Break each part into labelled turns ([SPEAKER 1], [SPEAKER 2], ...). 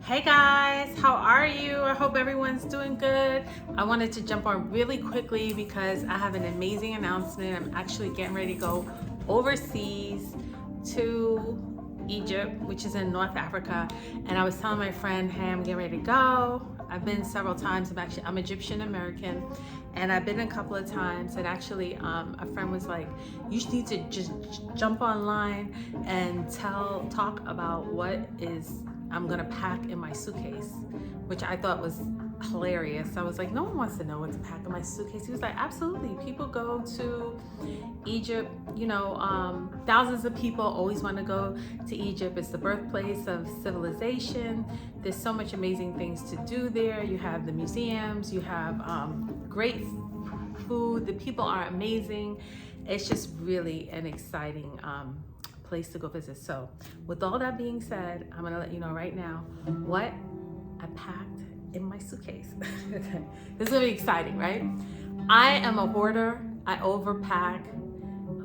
[SPEAKER 1] Hey guys, how are you? I hope everyone's doing good. I wanted to jump on really quickly because I have an amazing announcement. I'm actually getting ready to go overseas to Egypt, which is in North Africa. And I was telling my friend, hey, I'm getting ready to go. I've been several times. I'm Egyptian American, and I've been a couple of times. And actually, a friend was like, "You need to just jump online and talk about what is I'm gonna pack in my suitcase," which I thought was hilarious. I was like, "No one wants to know what to pack in my suitcase." He was like, "Absolutely. People go to Egypt. Thousands of people always want to go to Egypt. It's the birthplace of civilization. There's so much amazing things to do there. You have the museums, you have great food. The people are amazing. It's just really an exciting place to go visit." So with all that being said, I'm gonna let you know right now what I packed in my suitcase. This is gonna be exciting, right? I am a hoarder. I overpack.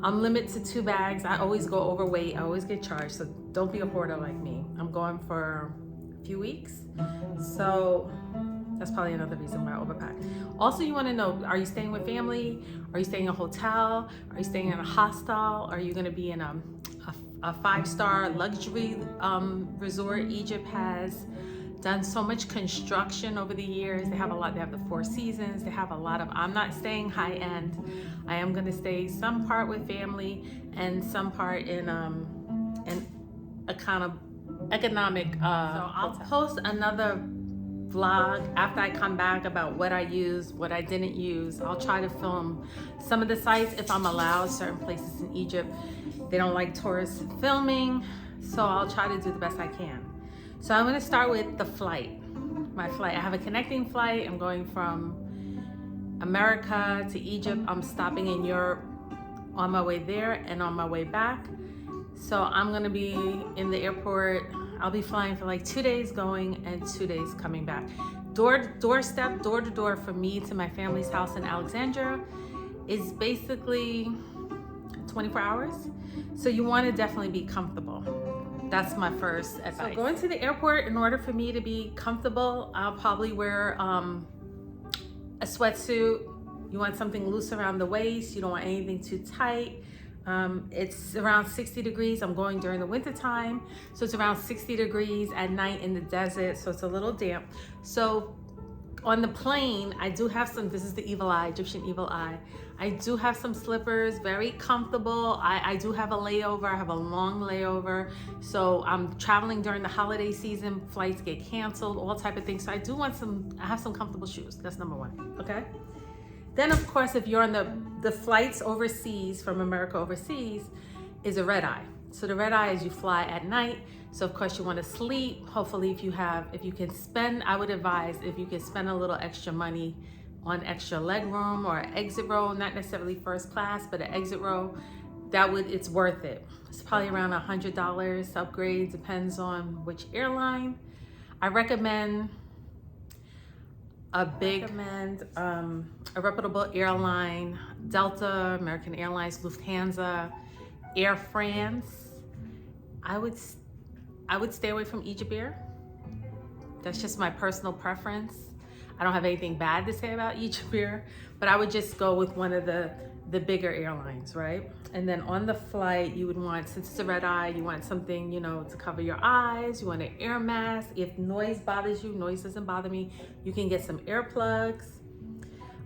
[SPEAKER 1] I'm limited to 2 bags. I always go overweight. I always get charged. So don't be a hoarder like me. I'm going for a few weeks. So that's probably another reason why I overpack. Also, you want to know, are you staying with family? Are you staying in a hotel? Are you staying in a hostel? Are you going to be in a 5-star luxury resort? Egypt has done so much construction over the years. They have a lot. They have the 4 seasons. They have a lot of, I'm not staying high end. I am going to stay some part with family and some part in a kind of economic. So I'll post another vlog after I come back about what I used, what I didn't use. I'll try to film some of the sites if I'm allowed. Certain places in Egypt, they don't like tourists filming, so I'll try to do the best I can. So I'm going to start with the flight. My flight. I have a connecting flight. I'm going from America to Egypt. I'm stopping in Europe on my way there and on my way back. So I'm going to be in the airport. I'll be flying for like 2 days going and 2 days coming back. Door to door from me to my family's house in Alexandria is basically 24 hours. So you want to definitely be comfortable. That's my first advice. So going to the airport, in order for me to be comfortable, I'll probably wear a sweatsuit. You want something loose around the waist. You don't want anything too tight. It's around 60 degrees. I'm going during the winter time. So it's around 60 degrees at night in the desert. So it's a little damp. So on the plane, I do have some, this is the evil eye, Egyptian evil eye. I do have some slippers, very comfortable. I do have a layover. I have a long layover. So I'm traveling during the holiday season. Flights get canceled, all type of things. So I have some comfortable shoes. That's number one, okay? Then of course, if you're on the flights overseas, from America overseas, is a red eye. So the red eye is you fly at night. So of course you want to sleep. Hopefully if you can spend, I would advise if you can spend a little extra money on extra leg room or exit row, not necessarily first class, but an exit row, it's worth it. It's probably around $100 upgrade, depends on which airline. I recommend a reputable airline, Delta, American Airlines, Lufthansa, Air France. I would stay away from Egypt Air. That's just my personal preference. I don't have anything bad to say about Egypt Air, but I would just go with one of the bigger airlines, right? And then on the flight, you would want, since it's a red eye, you want something, to cover your eyes. You want an air mask. If noise bothers you, noise doesn't bother me, you can get some earplugs,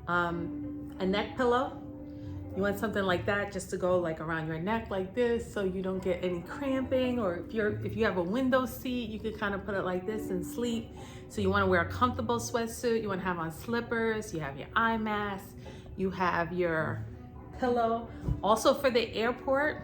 [SPEAKER 1] a neck pillow. You want something like that just to go like around your neck like this so you don't get any cramping, or if you have a window seat, you could kind of put it like this and sleep. So you want to wear a comfortable sweatsuit, you want to have on slippers, you have your eye mask, you have your pillow. Also for the airport,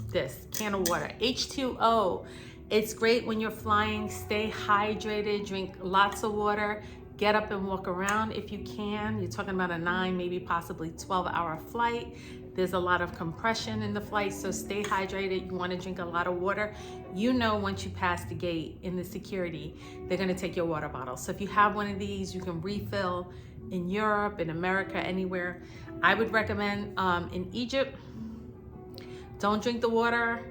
[SPEAKER 1] this can of water, H2O. It's great when you're flying. Stay hydrated, drink lots of water. Get up and walk around if you can. You're talking about a 9, maybe possibly 12-hour flight. There's a lot of compression in the flight, so stay hydrated. You want to drink a lot of water. Once you pass the gate in the security, they're going to take your water bottle. So if you have one of these, you can refill in Europe, in America, anywhere. I would recommend in Egypt, don't drink the water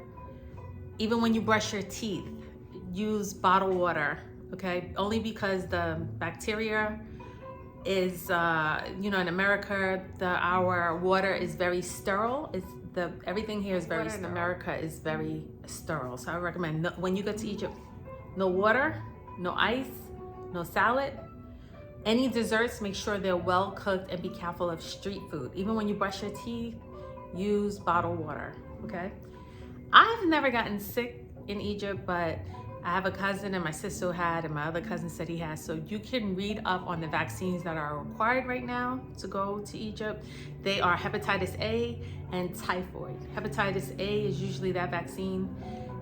[SPEAKER 1] even when you brush your teeth. use bottled water, okay? Only because the bacteria is, in America, our water is very sterile. Everything here is very sterile. In America is very sterile. So I recommend when you go to Egypt, no water, no ice, no salad. Any desserts, make sure they're well cooked, and be careful of street food. Even when you brush your teeth, use bottled water, okay? I've never gotten sick in Egypt, but I have a cousin and my sister had, and my other cousin said he has. So you can read up on the vaccines that are required right now to go to Egypt. They are hepatitis A and typhoid. Hepatitis A is usually, that vaccine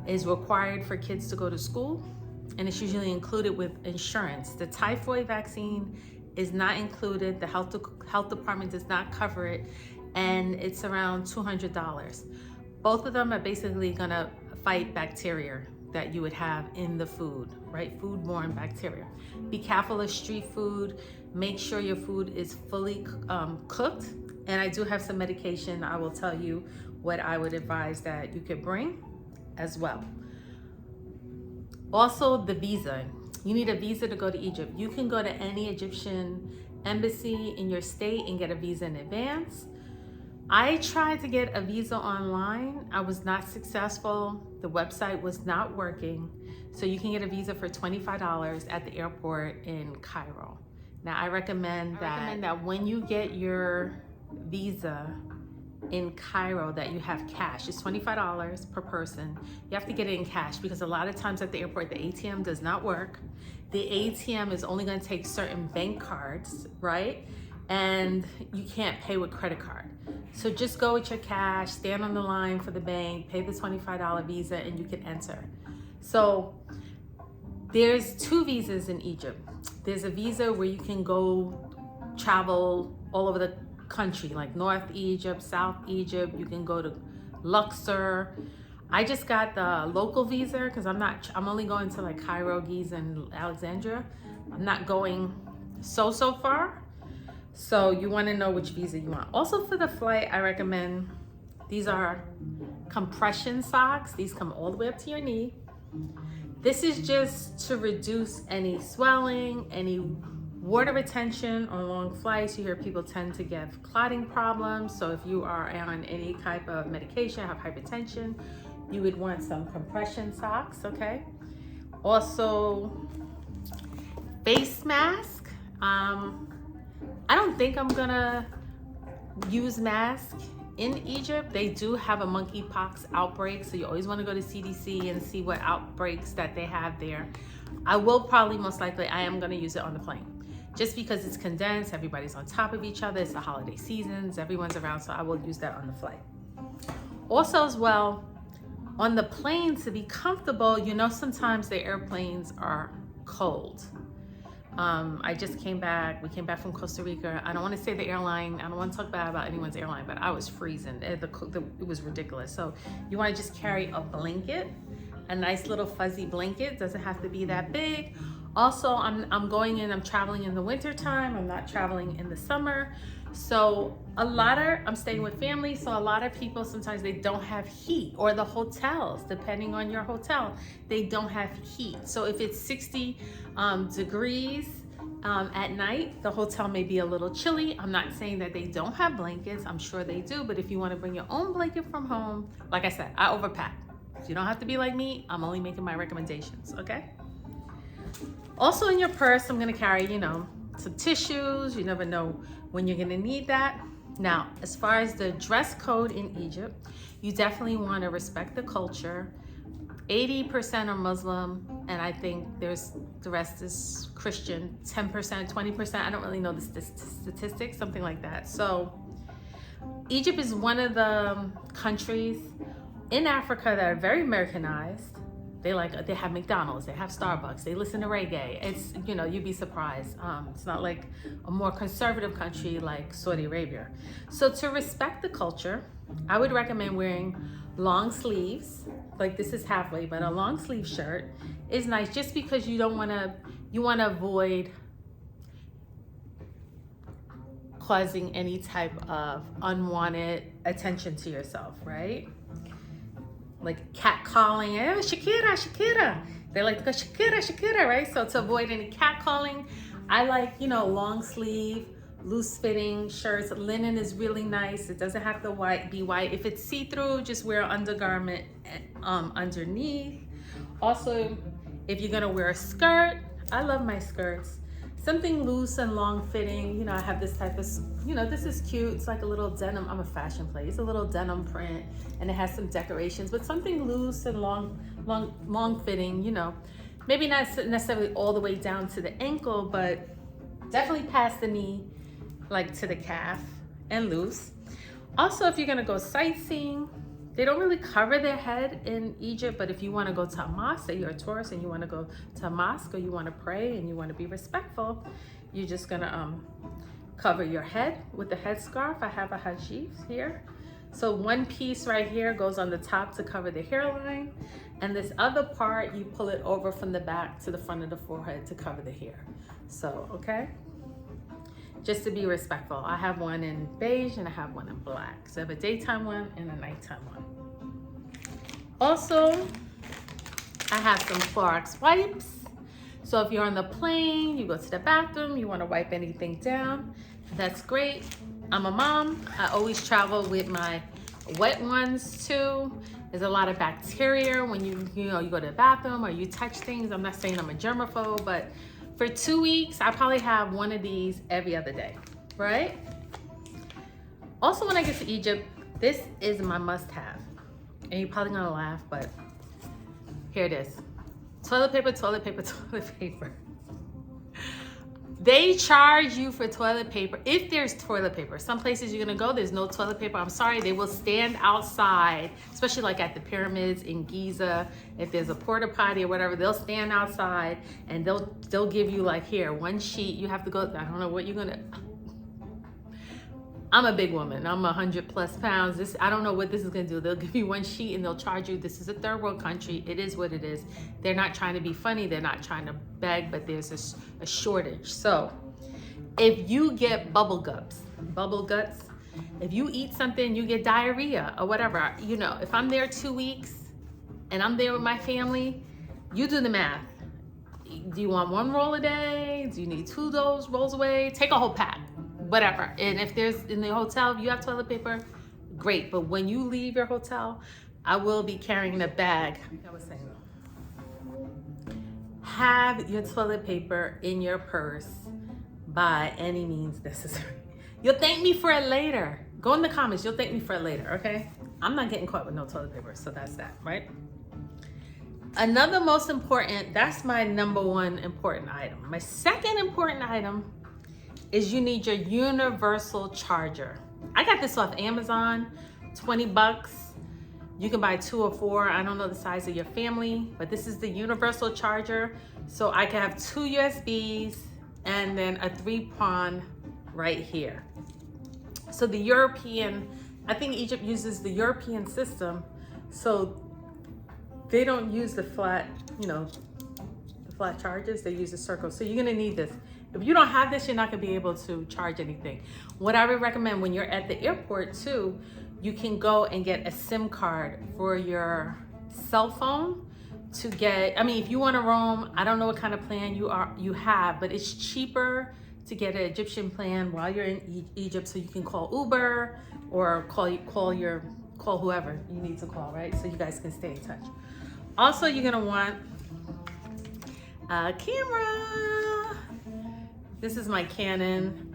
[SPEAKER 1] is required for kids to go to school, and it's usually included with insurance. The typhoid vaccine is not included. The health department does not cover it, and it's around $200. Both of them are basically gonna fight bacteria that you would have in the food, right? Foodborne bacteria. Be careful of street food. Make sure your food is fully cooked. And I do have some medication. I will tell you what I would advise that you could bring as well. Also, the visa. You need a visa to go to Egypt. You can go to any Egyptian embassy in your state and get a visa in advance. I tried to get a visa online. I was not successful. The website was not working. So you can get a visa for $25 at the airport in Cairo. Now I recommend that when you get your visa in Cairo, that you have cash. It's $25 per person. You have to get it in cash, because a lot of times at the airport, the ATM does not work. The ATM is only going to take certain bank cards, right? And you can't pay with credit card. So just go with your cash, stand on the line for the bank, pay the $25 visa, and you can enter. So there's two visas in Egypt. There's a visa where you can go travel all over the country, like North Egypt, South Egypt. You can go to Luxor. I just got the local visa because I'm only going to like Cairo, Giza, and Alexandria. I'm not going so far. So you want to know which visa you want. Also for the flight, I recommend, these are compression socks. These come all the way up to your knee. This is just to reduce any swelling, any water retention on long flights. You hear people tend to get clotting problems. So if you are on any type of medication, have hypertension, you would want some compression socks, okay? Also, face mask. I don't think I'm gonna use mask in Egypt. They do have a monkeypox outbreak, so you always want to go to CDC and see what outbreaks that they have there. I will probably, most likely, I am gonna use it on the plane, just because it's condensed, everybody's on top of each other, it's the holiday seasons, everyone's around, so I will use that on the flight. Also as well, on the plane, to be comfortable, sometimes the airplanes are cold. I just came back. We came back from Costa Rica. I don't want to say the airline. I don't want to talk bad about anyone's airline, but I was freezing. It was ridiculous. So you want to just carry a blanket, a nice little fuzzy blanket. Doesn't have to be that big. Also, I'm traveling in the winter time. I'm not traveling in the summer. So I'm staying with family. So a lot of people, sometimes they don't have heat, or the hotels, depending on your hotel, they don't have heat. So if it's 60 degrees at night, the hotel may be a little chilly. I'm not saying that they don't have blankets. I'm sure they do. But if you want to bring your own blanket from home, like I said, I overpack. So you don't have to be like me. I'm only making my recommendations, okay? Also in your purse, I'm gonna carry, some tissues. You never know when you're gonna need that. Now, as far as the dress code in Egypt, you definitely wanna respect the culture. 80% are Muslim, and I think the rest is Christian. 10%, 20%, I don't really know the statistics, something like that. So Egypt is one of the countries in Africa that are very Americanized. They have McDonald's, they have Starbucks, they listen to reggae. It's, you'd be surprised. It's not like a more conservative country like Saudi Arabia. So to respect the culture, I would recommend wearing long sleeves. Like this is halfway, but a long sleeve shirt is nice, just because you want to avoid causing any type of unwanted attention to yourself, right? Like cat calling, Shakira, They like to go Shakira, Shakira, right? So to avoid any catcalling, I like, you know, long sleeve, loose fitting shirts. Linen is really nice. It doesn't have to be white. If it's see-through, just wear an undergarment underneath. Also, if you're gonna wear a skirt, I love my skirts. Something loose and long fitting. You know, I have this type of, you know, this is cute. It's like a little denim. I'm a fashion play. It's a little denim print and it has some decorations, but something loose and long fitting, you know, maybe not necessarily all the way down to the ankle, but definitely past the knee, like to the calf, and loose. Also, if you're gonna go sightseeing, they don't really cover their head in Egypt, but if you want to go to a mosque, say you're a tourist and you want to go to a mosque or you want to pray and you want to be respectful, you're just gonna cover your head with the headscarf. I have a hajif here. So one piece right here goes on the top to cover the hairline, and this other part, you pull it over from the back to the front of the forehead to cover the hair. So, okay? Just to be respectful. I have one in beige and I have one in black. So I have a daytime one and a nighttime one. Also, I have some Clorox wipes. So if you're on the plane, you go to the bathroom, you want to wipe anything down, that's great. I'm a mom. I always travel with my wet ones too. There's a lot of bacteria when you go to the bathroom or you touch things. I'm not saying I'm a germaphobe, but for 2 weeks, I probably have one of these every other day, right? Also, when I get to Egypt, this is my must-have. And you're probably gonna laugh, but here it is. Toilet paper, toilet paper, toilet paper. They charge you for toilet paper if there's toilet paper. Some places you're gonna go, there's no toilet paper. I'm sorry, they will stand outside, especially like at the pyramids in Giza. If there's a porta potty or whatever, they'll stand outside and they'll give you like, here, one sheet. You have to go, I don't know what you're gonna. I'm a big woman. I'm 100+ pounds. I don't know what this is gonna do. They'll give you one sheet and they'll charge you. This is a third world country. It is what it is. They're not trying to be funny. They're not trying to beg, but there's a shortage. So if you get bubble guts, if you eat something, you get diarrhea or whatever, you know, if I'm there 2 weeks and I'm there with my family, you do the math. Do you want 1 roll a day? Do you need 2 rolls a day? Take a whole pack. Whatever. And if there's in the hotel, if you have toilet paper, great. But when you leave your hotel, I will be carrying a bag. I was saying, have your toilet paper in your purse by any means necessary. You'll thank me for it later. Go in the comments. You'll thank me for it later, okay? I'm not getting caught with no toilet paper, so that's that, right? Another most important, that's my #1 important item. My second important item is you need your universal charger. I got this off Amazon, 20 bucks. You can buy 2 or 4. I don't know the size of your family, but this is the universal charger. So I can have 2 USBs and then a 3-prong right here. So the European, I think Egypt uses the European system. So they don't use the flat, you know, the flat chargers, they use a circle. So you're gonna need this. If you don't have this, you're not gonna be able to charge anything. What I would recommend when you're at the airport too, you can go and get a SIM card for your cell phone to get, I mean, if you wanna roam, I don't know what kind of plan you have, but it's cheaper to get an Egyptian plan while you're in Egypt, so you can call Uber or call whoever you need to call, right? So you guys can stay in touch. Also, you're gonna want a camera. This is my Canon.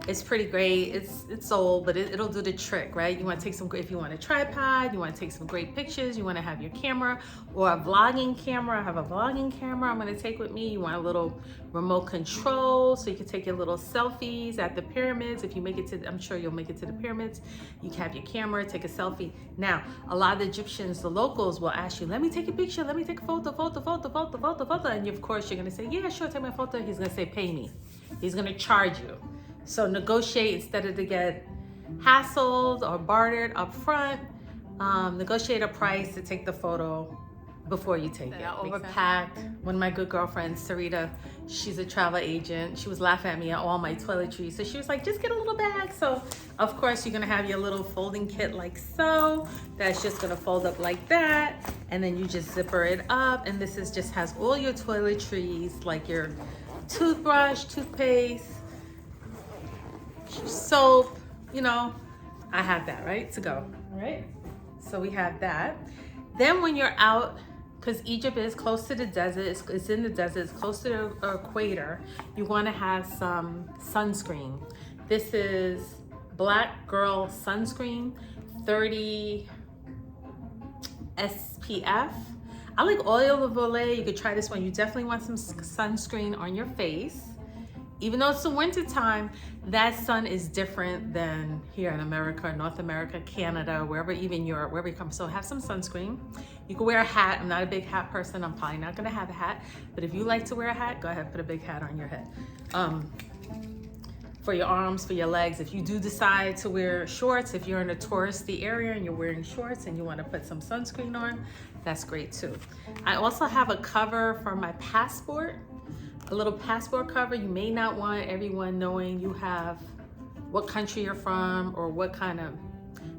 [SPEAKER 1] It's pretty great. It's old, but it'll do the trick, right? You want to take some, if you want a tripod, you want to take some great pictures, you want to have your camera or a vlogging camera. I have a vlogging camera I'm going to take with me. You want a little remote control so you can take your little selfies at the pyramids. If you make it to, I'm sure you'll make it to the pyramids. You can have your camera, take a selfie. Now, a lot of the Egyptians, the locals will ask you, let me take a picture, let me take a photo. And of course, you're going to say, yeah, sure, take my photo. He's going to say, pay me. He's going to charge you. So negotiate instead of to get hassled or bartered up front. Negotiate a price to take the photo before you take it. Overpacked. One of my good girlfriends, Sarita, she's a travel agent. She was laughing at me at all my toiletries. So she was like, just get a little bag. So of course you're gonna have your little folding kit like so. That's just gonna fold up like that. and then you just zipper it up, and this is just has all your toiletries, like your toothbrush, toothpaste, soap, you know, I have that, right, to go, all right? So we have that. Then when you're out, because Egypt is close to the desert, it's in the desert, it's close to the equator, you want to have some sunscreen. This is Black Girl Sunscreen, 30 SPF. I like Oil of Olay. You could try this one. You definitely want some sunscreen on your face. Even though it's the winter time, that sun is different than here in America, North America, Canada, wherever, even Europe, wherever you come. So have some sunscreen. You can wear a hat. I'm not a big hat person. I'm probably not gonna have a hat. But if you like to wear a hat, go ahead, put a big hat on your head. For your arms, for your legs. If you do decide to wear shorts, if you're in a touristy area and you're wearing shorts and you wanna put some sunscreen on, that's great too. I also have a cover for my passport. A little passport cover. You may not want everyone knowing you have what country you're from or what kind of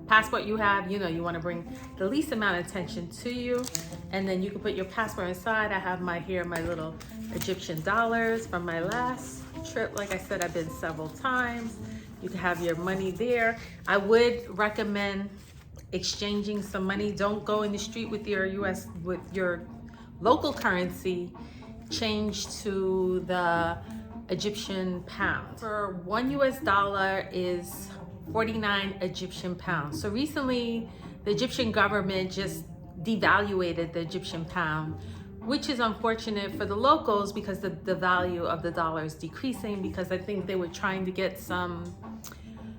[SPEAKER 1] passport you have. You know, you want to bring the least amount of attention to you. And then you can put your passport inside. I have my little Egyptian dollars from my last trip. Like I said, I've been several times. You can have your money there. I would recommend exchanging some money. Don't go in the street with your local currency. Change to the Egyptian pound. For $1 US is 49 Egyptian pounds. So recently, the Egyptian government just devaluated the Egyptian pound, which is unfortunate for the locals because the value of the dollar is decreasing, because I think they were trying to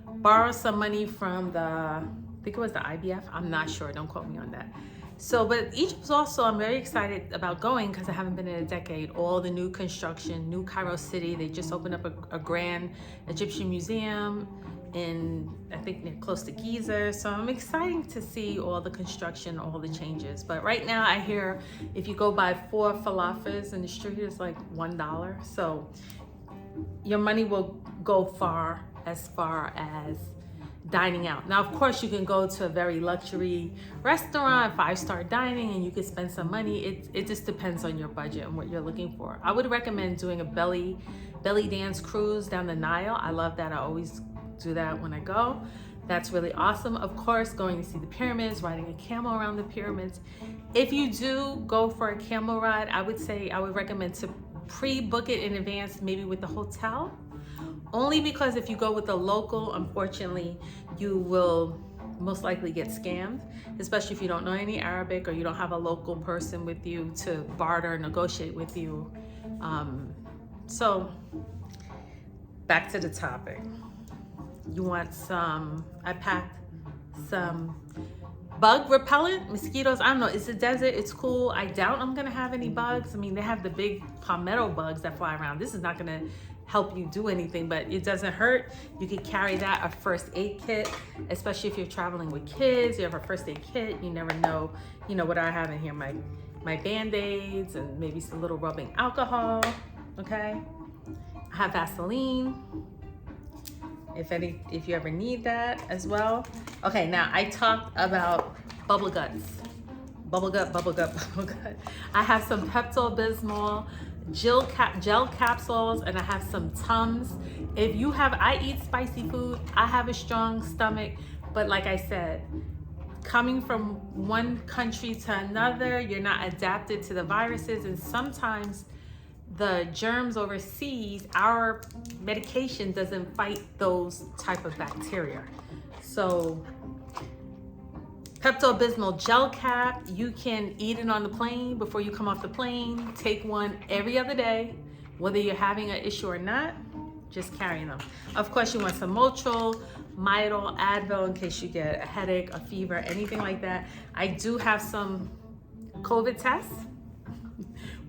[SPEAKER 1] borrow some money from I think it was the IBF. I'm not sure, don't quote me on that. So, but Egypt also, I'm very excited about going because I haven't been in a decade. All the new construction, New Cairo City, they just opened up a grand Egyptian museum I think near close to Giza. So I'm excited to see all the construction, all the changes. But right now I hear if you go buy 4 falafels in the street, it's like $1. So your money will go far as dining out. Now, of course, you can go to a very luxury restaurant, 5-star dining, and you can spend some money. It just depends on your budget and what you're looking for. I would recommend doing a belly dance cruise down the Nile. I love that. I always do that when I go. That's really awesome. Of course, going to see the pyramids, riding a camel around the pyramids. If you do go for a camel ride, I would recommend to pre-book it in advance, maybe with the hotel. Only because if you go with a local, unfortunately, you will most likely get scammed, especially if you don't know any Arabic or you don't have a local person with you to barter, negotiate with you. So back to the topic. You want I packed some bug repellent, mosquitoes. I don't know, it's a desert, it's cool. I doubt I'm gonna have any bugs. I mean, they have the big palmetto bugs that fly around. This is not gonna help you do anything, but it doesn't hurt. You could carry that, a first aid kit, especially if you're traveling with kids. You have a first aid kit. You never know, you know what I have in here, my Band-Aids and maybe some little rubbing alcohol, okay? I have Vaseline, if you ever need that as well. Okay, now I talked about bubble gut. I have some Pepto-Bismol, gel capsules, and I have some Tums. I eat spicy food, I have a strong stomach, but like I said, coming from one country to another, you're not adapted to the viruses, and sometimes the germs overseas, our medication doesn't fight those type of bacteria. So Pepto-Bismol gel cap, you can eat it on the plane before you come off the plane. Take one every other day, whether you're having an issue or not, just carry them. Of course, you want some Motrin, Midol, Advil in case you get a headache, a fever, anything like that. I do have some COVID tests.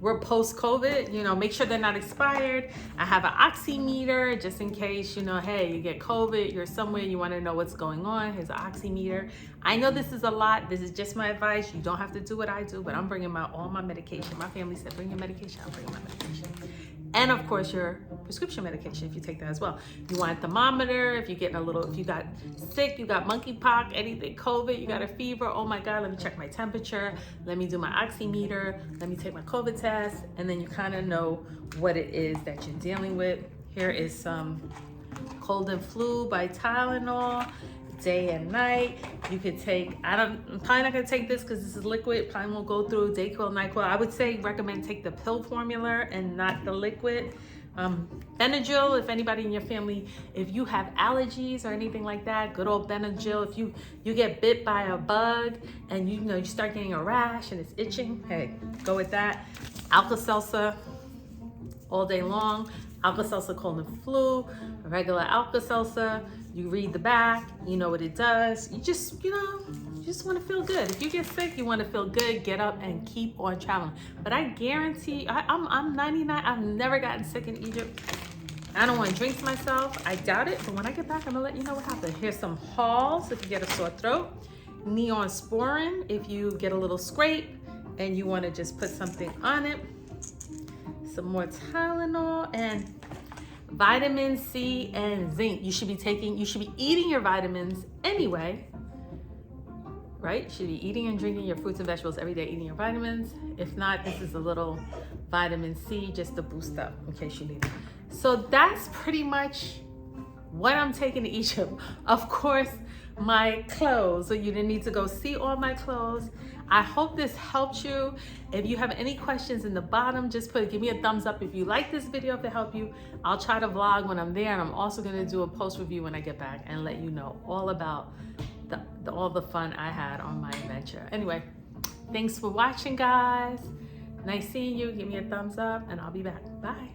[SPEAKER 1] We're post-COVID, you know, make sure they're not expired. I have an oximeter just in case, you know, hey, you get COVID, you're somewhere, you wanna know what's going on. Here's an oximeter. I know this is a lot. This is just my advice. You don't have to do what I do, but I'm bringing all my medication. My family said, bring your medication. I'm bringing my medication. And of course your prescription medication if you take that as well. You want a thermometer if you're getting if you got sick, you got monkeypox, anything, COVID, you got a fever, oh my God, let me check my temperature, let me do my oximeter, let me take my COVID test, and then you kind of know what it is that you're dealing with. Here is some cold and flu by Tylenol, day and night. You could take, I'm probably not gonna take this because this is liquid, probably won't go through Dayquil, NyQuil. I would say recommend take the pill formula and not the liquid. Benadryl, if anybody in your family, if you have allergies or anything like that, good old Benadryl. If you get bit by a bug and you start getting a rash and it's itching, hey, go with that. Alka-Seltzer all day long. Alka-Seltzer cold and flu, a regular Alka-Seltzer. You read the back, you know what it does. You just want to feel good. If you get sick, you want to feel good, get up and keep on traveling. But I guarantee, I'm 99, I've never gotten sick in Egypt. I don't want to drink myself. I doubt it, but when I get back, I'm gonna let you know what happened. Here's some Halls if you get a sore throat. Neosporin if you get a little scrape and you want to just put something on it. Some more Tylenol and vitamin C and zinc. You should be eating your vitamins anyway, right? You should be eating and drinking your fruits and vegetables every day, eating your vitamins. If not, this is a little vitamin C just to boost up in case you need it. So that's pretty much what I'm taking to Egypt. Of course, my clothes, so you didn't need to go see all my clothes. I hope this helped you. If you have any questions in the bottom, just give me a thumbs up if you like this video, if it helped you. I'll try to vlog when I'm there, and I'm also gonna do a post review when I get back and let you know all about all the fun I had on my adventure. Anyway, thanks for watching, guys. Nice seeing you. Give me a thumbs up and I'll be back. Bye.